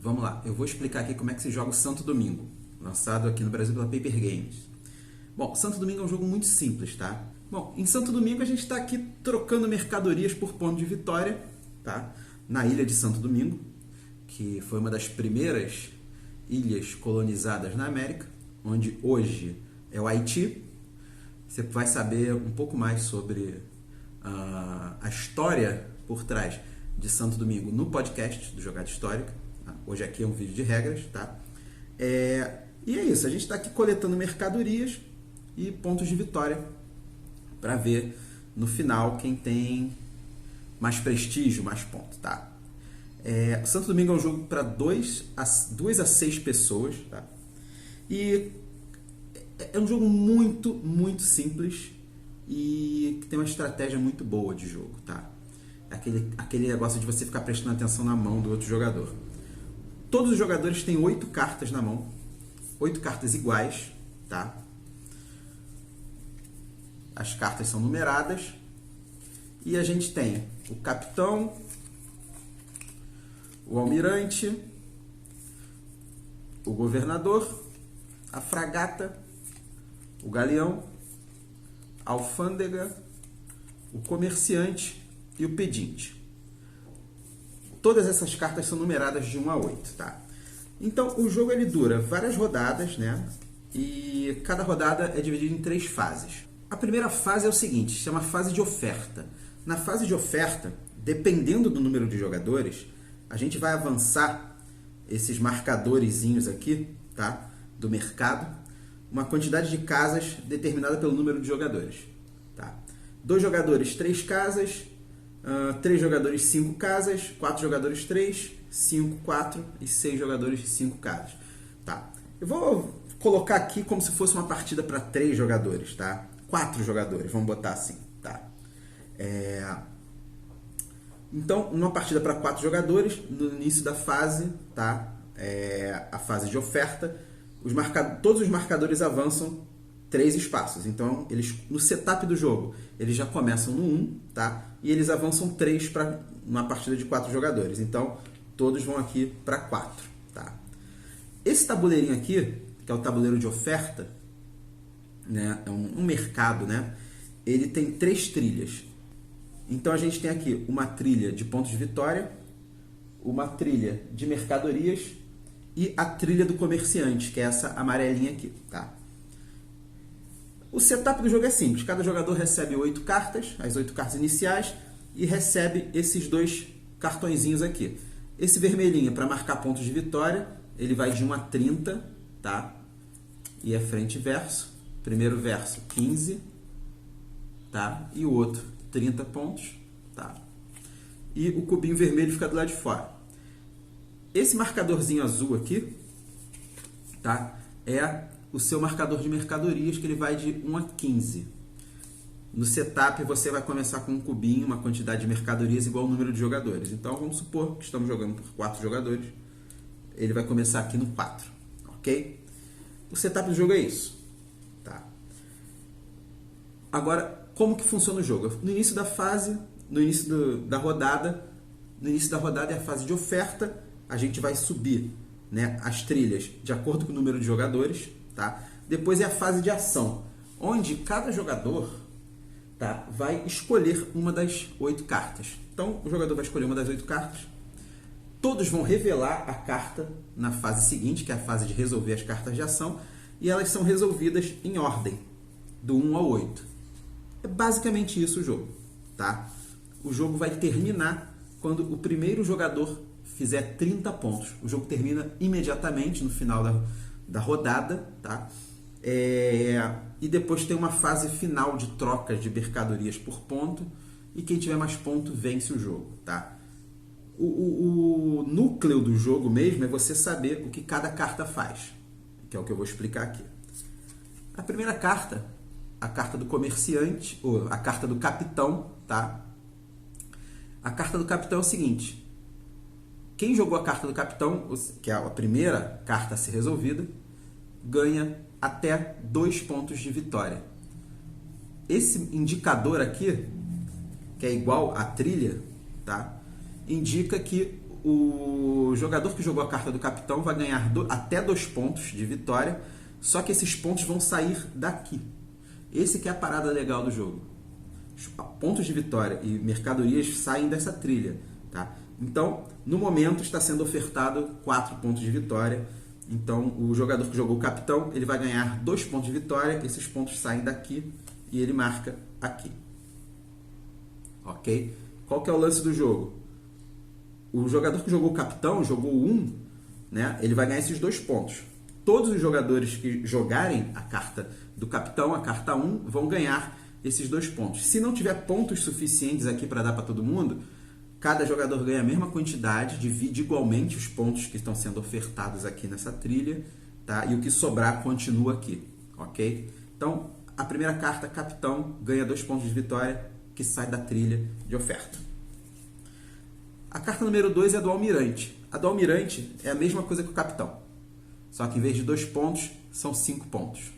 Vamos lá, eu vou explicar aqui como é que se joga o Santo Domingo, lançado aqui no Brasil pela Paper Games. Bom, Santo Domingo é um jogo muito simples, tá? Bom, em Santo Domingo a gente está aqui trocando mercadorias por ponto de vitória, tá? Na ilha de Santo Domingo, que foi uma das primeiras ilhas colonizadas na América, onde hoje é o Haiti. Você vai saber um pouco mais sobre a história por trás de Santo Domingo no podcast do Jogada Histórica. Hoje aqui é um vídeo de regras, tá? E é isso, a gente está aqui coletando mercadorias e pontos de vitória para ver no final quem tem mais prestígio, mais ponto, tá? Santo Domingo é um jogo para 2 a 6 pessoas, tá? E é um jogo muito, muito simples e que tem uma estratégia muito boa de jogo, tá? Aquele negócio de você ficar prestando atenção na mão do outro jogador. Todos os jogadores têm 8 cartas na mão, 8 cartas iguais, tá? As cartas são numeradas e a gente tem o capitão, o almirante, o governador, a fragata, o galeão, a alfândega, o comerciante e o pedinte. Todas essas cartas são numeradas de 1 a 8, tá? Então, o jogo ele dura várias rodadas, né? E cada rodada é dividida em 3 fases. A primeira fase é o seguinte, chama fase de oferta. Na fase de oferta, dependendo do número de jogadores, a gente vai avançar esses marcadorzinhos aqui, tá? Do mercado, uma quantidade de casas determinada pelo número de jogadores, tá? 2 jogadores, 3 casas, 3 jogadores, 5 casas, 4 jogadores, 3, 5, 4 e 6 jogadores, 5 casas, tá? Eu vou colocar aqui como se fosse uma partida para 3 jogadores, tá? 4 jogadores, vamos botar assim, tá? Então, numa partida para 4 jogadores, no início da fase, tá? A fase de oferta, todos os marcadores avançam 3 espaços. Então, eles no setup do jogo, eles já começam no 1, tá? E eles avançam 3 para uma partida de 4 jogadores. Então, todos vão aqui para 4, tá? Esse tabuleirinho aqui, que é o tabuleiro de oferta, né? É um mercado, né? Ele tem 3 trilhas. Então, a gente tem aqui uma trilha de pontos de vitória, uma trilha de mercadorias e a trilha do comerciante, que é essa amarelinha aqui, tá? O setup do jogo é simples. Cada jogador recebe 8 cartas, as 8 cartas iniciais, e recebe esses 2 cartõezinhos aqui. Esse vermelhinho é para marcar pontos de vitória, ele vai de 1 a 30, tá? E é frente e verso. Primeiro verso, 15, tá? E o outro, 30 pontos, tá? E o cubinho vermelho fica do lado de fora. Esse marcadorzinho azul aqui, tá? É o seu marcador de mercadorias, que ele vai de 1 a 15. No setup, você vai começar com um cubinho, uma quantidade de mercadorias igual ao número de jogadores. Então, vamos supor que estamos jogando por 4 jogadores. Ele vai começar aqui no 4, ok? O setup do jogo é isso, tá? Agora, como que funciona o jogo? No início da fase, no início da rodada, no início da rodada é a fase de oferta, a gente vai subir, né, as trilhas de acordo com o número de jogadores, tá? Depois é a fase de ação, onde cada jogador, tá, vai escolher uma das 8 cartas. Então, o jogador vai escolher uma das 8 cartas, todos vão revelar a carta na fase seguinte, que é a fase de resolver as cartas de ação, e elas são resolvidas em ordem, do 1 ao 8. É basicamente isso o jogo, tá? O jogo vai terminar quando o primeiro jogador fizer 30 pontos. O jogo termina imediatamente no final da rodada, tá? E depois tem uma fase final de troca de mercadorias por ponto, e quem tiver mais ponto vence o jogo, tá? O núcleo do jogo mesmo é você saber o que cada carta faz, que é o que eu vou explicar aqui. A primeira carta, a carta do comerciante, ou a carta do capitão, tá? A carta do capitão é o seguinte: quem jogou a carta do capitão, que é a primeira carta a ser resolvida, ganha até 2 pontos de vitória. Esse indicador aqui, que é igual à trilha, tá? Indica que o jogador que jogou a carta do capitão vai ganhar até 2 pontos de vitória, só que esses pontos vão sair daqui. Esse que é a parada legal do jogo. Os pontos de vitória e mercadorias saem dessa trilha. Tá? Então, no momento, está sendo ofertado 4 pontos de vitória. Então, o jogador que jogou o capitão, ele vai ganhar 2 pontos de vitória, esses pontos saem daqui e ele marca aqui. Ok? Qual que é o lance do jogo? O jogador que jogou o capitão, jogou 1, né? Ele vai ganhar esses 2 pontos. Todos os jogadores que jogarem a carta do capitão, a carta 1, vão ganhar esses 2 pontos. Se não tiver pontos suficientes aqui para dar para todo mundo, cada jogador ganha a mesma quantidade, divide igualmente os pontos que estão sendo ofertados aqui nessa trilha, tá? E o que sobrar continua aqui, ok? Então, a primeira carta, capitão, ganha 2 pontos de vitória, que sai da trilha de oferta. A carta número 2 é a do almirante. A do almirante é a mesma coisa que o capitão, só que em vez de 2 pontos, são 5 pontos.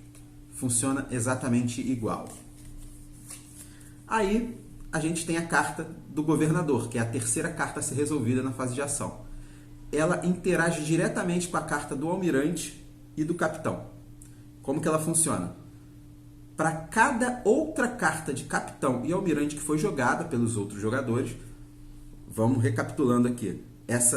Funciona exatamente igual. Aí, a gente tem a carta do governador, que é a terceira carta a ser resolvida na fase de ação. Ela interage diretamente com a carta do almirante e do capitão. Como que ela funciona? Para cada outra carta de capitão e almirante que foi jogada pelos outros jogadores, vamos recapitulando aqui.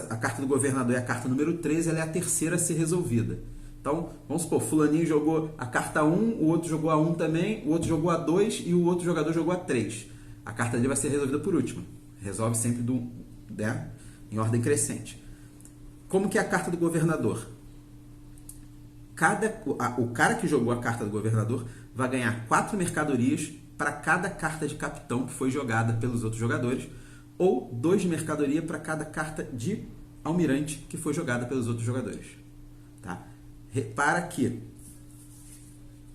A carta do governador é a carta número 3, ela é a terceira a ser resolvida. Então, vamos supor, fulaninho jogou a carta 1, o outro jogou a 1 também, o outro jogou a 2 e o outro jogador jogou a 3. A carta dele vai ser resolvida por último. Resolve sempre em ordem crescente. Como que é a carta do governador? O cara que jogou a carta do governador vai ganhar 4 mercadorias para cada carta de capitão que foi jogada pelos outros jogadores, ou 2 de mercadoria para cada carta de almirante que foi jogada pelos outros jogadores. Tá? Repara que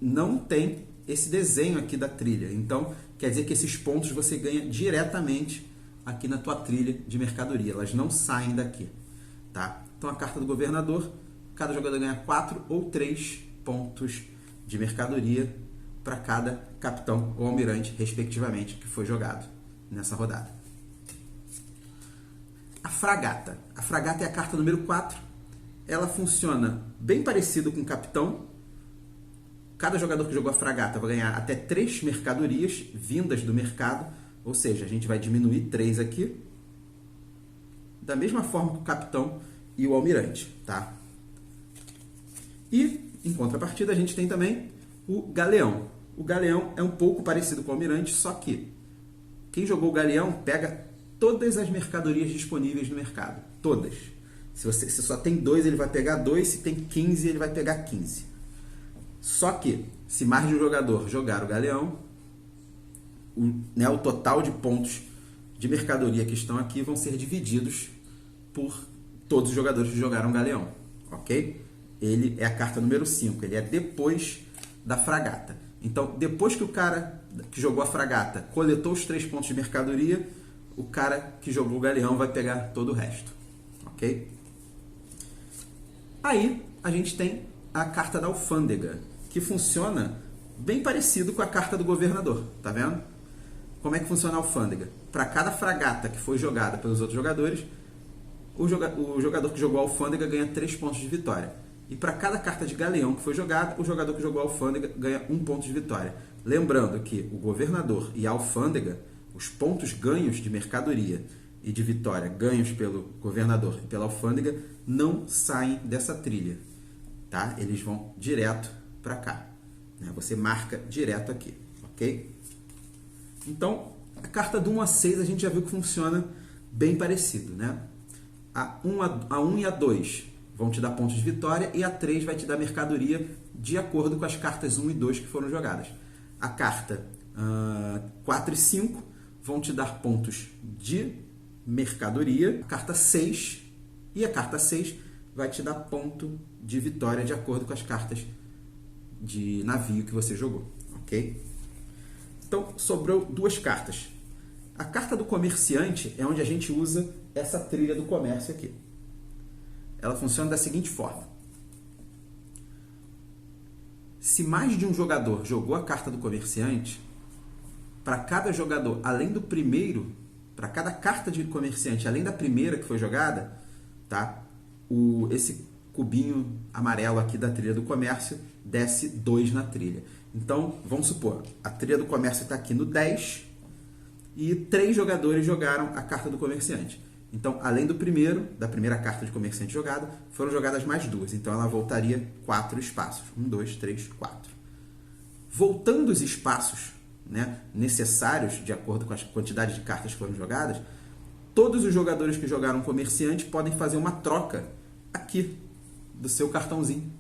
não tem esse desenho aqui da trilha. Então, quer dizer que esses pontos você ganha diretamente aqui na tua trilha de mercadoria. Elas não saem daqui. Tá? Então, a carta do governador, cada jogador ganha 4 ou 3 pontos de mercadoria para cada capitão ou almirante, respectivamente, que foi jogado nessa rodada. A fragata. A fragata é a carta número 4. Ela funciona bem parecido com o capitão. Cada jogador que jogou a fragata vai ganhar até 3 mercadorias vindas do mercado, ou seja, a gente vai diminuir 3 aqui, da mesma forma que o capitão e o almirante. Tá? E, em contrapartida, a gente tem também o galeão. O galeão é um pouco parecido com o almirante, só que quem jogou o galeão pega todas as mercadorias disponíveis no mercado. Todas. Se só tem 2, ele vai pegar 2. Se tem 15, ele vai pegar 15. Só que, se mais de um jogador jogar o galeão, o total de pontos de mercadoria que estão aqui vão ser divididos por todos os jogadores que jogaram o galeão. Ok? Ele é a carta número 5. Ele é depois da fragata. Então, depois que o cara que jogou a fragata coletou os 3 pontos de mercadoria, o cara que jogou o galeão vai pegar todo o resto. Ok? Aí, a gente tem a carta da alfândega, que funciona bem parecido com a carta do governador. Tá vendo? Como é que funciona a alfândega? Para cada fragata que foi jogada pelos outros jogadores, o jogador que jogou a alfândega ganha 3 pontos de vitória. E para cada carta de galeão que foi jogada, o jogador que jogou a alfândega ganha 1 ponto de vitória. Lembrando que o governador e a alfândega, os pontos ganhos de mercadoria e de vitória ganhos pelo governador e pela alfândega não saem dessa trilha. Tá? Eles vão direto para cá. Você marca direto aqui. Ok? Então, a carta do 1 a 6 a gente já viu que funciona bem parecido. Né? A 1 e a 2 vão te dar pontos de vitória e a 3 vai te dar mercadoria de acordo com as cartas 1 e 2 que foram jogadas. A carta 4 e 5 vão te dar pontos de mercadoria. A carta 6 e a carta 6 vai te dar ponto de vitória de acordo com as cartas de navio que você jogou. Ok? Então, sobrou 2 cartas. A carta do comerciante é onde a gente usa essa trilha do comércio aqui. Ela funciona da seguinte forma. Se mais de um jogador jogou a carta do comerciante, para cada jogador, além do primeiro, para cada carta de comerciante, além da primeira que foi jogada, tá? Esse cubinho amarelo aqui da trilha do comércio desce 2 na trilha. Então, vamos supor, a trilha do comércio está aqui no 10 e 3 jogadores jogaram a carta do comerciante. Então, além da primeira carta de comerciante jogada, foram jogadas mais 2. Então, ela voltaria 4 espaços. 1, 2, 3, 4. Voltando os espaços, né, necessários, de acordo com a quantidade de cartas que foram jogadas, todos os jogadores que jogaram comerciante podem fazer uma troca aqui do seu cartãozinho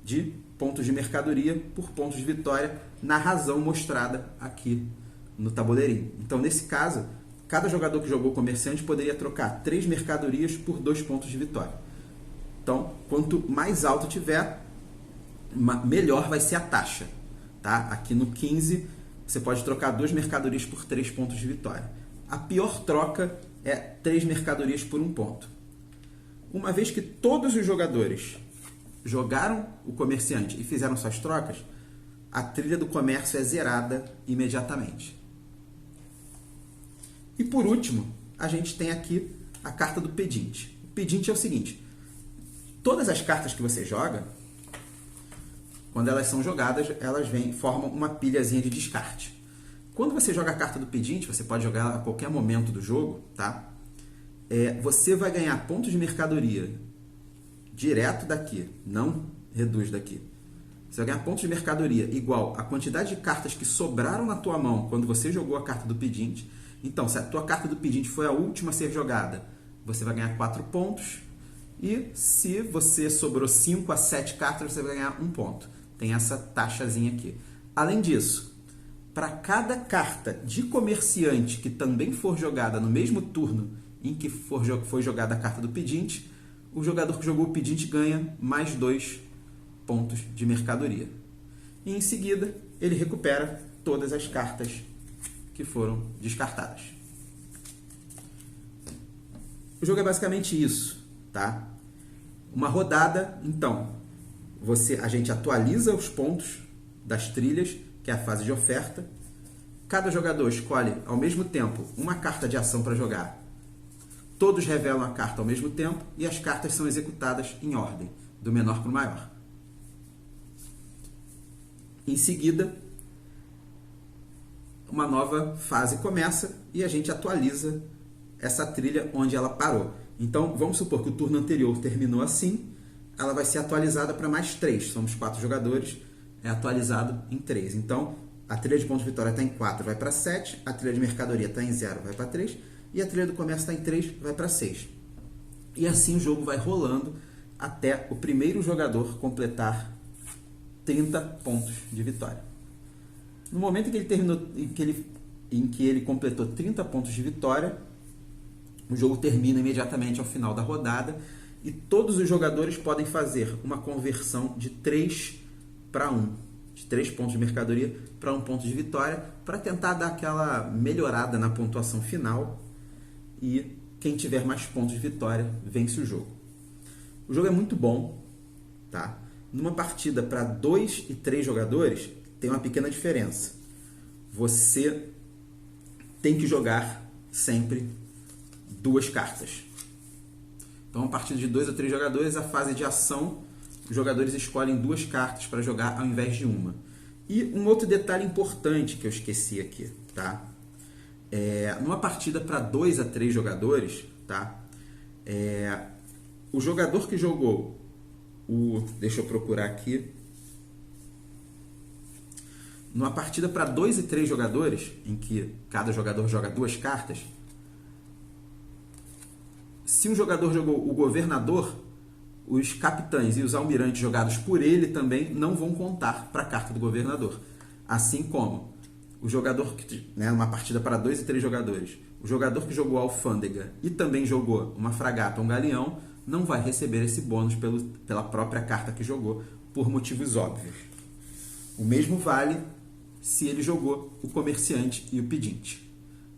de pontos de mercadoria por pontos de vitória na razão mostrada aqui no tabuleirinho. Então, nesse caso, cada jogador que jogou comerciante poderia trocar 3 mercadorias por 2 pontos de vitória. Então, quanto mais alto tiver, melhor vai ser a taxa. Tá? Aqui no 15, você pode trocar 2 mercadorias por 3 pontos de vitória. A pior troca é 3 mercadorias por 1 ponto. Uma vez que todos os jogadores jogaram o comerciante e fizeram suas trocas, a trilha do comércio é zerada imediatamente. E por último, a gente tem aqui a carta do pedinte. O pedinte é o seguinte: todas as cartas que você joga, quando elas são jogadas, elas formam uma pilhazinha de descarte. Quando você joga a carta do pedinte, você pode jogar ela a qualquer momento do jogo, tá? Você vai ganhar pontos de mercadoria direto daqui, não reduz daqui. Você vai ganhar pontos de mercadoria igual a quantidade de cartas que sobraram na tua mão quando você jogou a carta do pedinte. Então, se a tua carta do pedinte foi a última a ser jogada, você vai ganhar 4 pontos. E se você sobrou 5 a 7 cartas, você vai ganhar 1 ponto. Tem essa taxazinha aqui. Além disso, para cada carta de comerciante que também for jogada no mesmo turno em que foi jogada a carta do pedinte, o jogador que jogou o pedinte ganha mais 2 pontos de mercadoria. E em seguida, ele recupera todas as cartas que foram descartadas. O jogo é basicamente isso, tá? Uma rodada, então, a gente atualiza os pontos das trilhas, que é a fase de oferta. Cada jogador escolhe ao mesmo tempo uma carta de ação para jogar. Todos revelam a carta ao mesmo tempo e as cartas são executadas em ordem, do menor para o maior. Em seguida, uma nova fase começa e a gente atualiza essa trilha onde ela parou. Então, vamos supor que o turno anterior terminou assim, ela vai ser atualizada para mais 3. Somos 4 jogadores, é atualizado em 3. Então, a trilha de pontos de vitória está em 4, vai para 7. A trilha de mercadoria está em 0, vai para 3. E a trilha do comércio está em 3, vai para 6. E assim o jogo vai rolando até o primeiro jogador completar 30 pontos de vitória. No momento em que ele completou 30 pontos de vitória, o jogo termina imediatamente ao final da rodada e todos os jogadores podem fazer uma conversão de 3 para 1, de 3 pontos de mercadoria para 1 ponto de vitória, para tentar dar aquela melhorada na pontuação final, e quem tiver mais pontos de vitória vence o jogo. O jogo é muito bom, tá? Numa partida para 2 e 3 jogadores, tem uma pequena diferença. Você tem que jogar sempre 2 cartas. Então, a partir de 2 ou 3 jogadores, a fase de ação, os jogadores escolhem 2 cartas para jogar ao invés de uma. E um outro detalhe importante que eu esqueci aqui, tá? Numa partida para 2 a 3 jogadores, tá? O jogador que jogou deixa eu procurar aqui. Numa partida para 2 e 3 jogadores, em que cada jogador joga 2 cartas, se um jogador jogou o governador, os capitães e os almirantes jogados por ele também não vão contar para a carta do governador. Assim como o jogador que, uma partida para 2 e 3 jogadores, o jogador que jogou a alfândega e também jogou uma fragata ou um galeão, não vai receber esse bônus pela própria carta que jogou, por motivos óbvios. O mesmo vale se ele jogou o comerciante e o pedinte.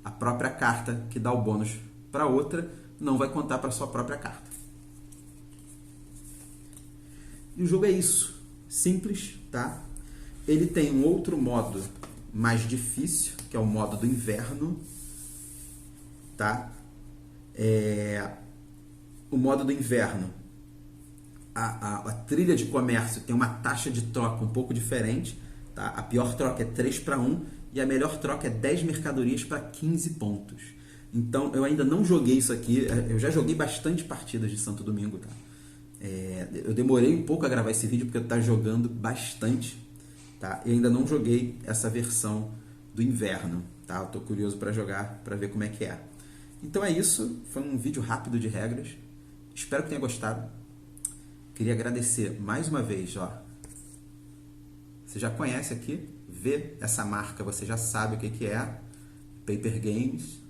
A própria carta que dá o bônus para outra não vai contar para a sua própria carta. E o jogo é isso. Simples, tá? Ele tem um outro modo mais difícil, que é o modo do inverno, tá? o modo do inverno, a trilha de comércio tem uma taxa de troca um pouco diferente, tá? A pior troca é 3-1 e a melhor troca é 10 mercadorias para 15 pontos. Então eu ainda não joguei isso aqui, eu já joguei bastante partidas de Santo Domingo, tá? Eu demorei um pouco a gravar esse vídeo porque eu estava jogando bastante, tá? E ainda não joguei essa versão do inverno, tá? Eu tô curioso para jogar, para ver como é que é. Então é isso, foi um vídeo rápido de regras. Espero que tenha gostado. Queria agradecer mais uma vez, ó. Você já conhece aqui, vê essa marca, você já sabe o que é, Paper Games,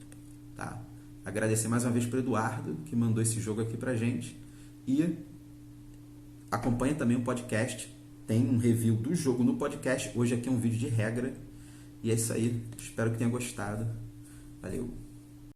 tá? Agradecer mais uma vez para o Eduardo, que mandou esse jogo aqui pra gente. E acompanha também o podcast, tem um review do jogo no podcast. Hoje aqui é um vídeo de regra. E é isso aí, espero que tenha gostado. Valeu!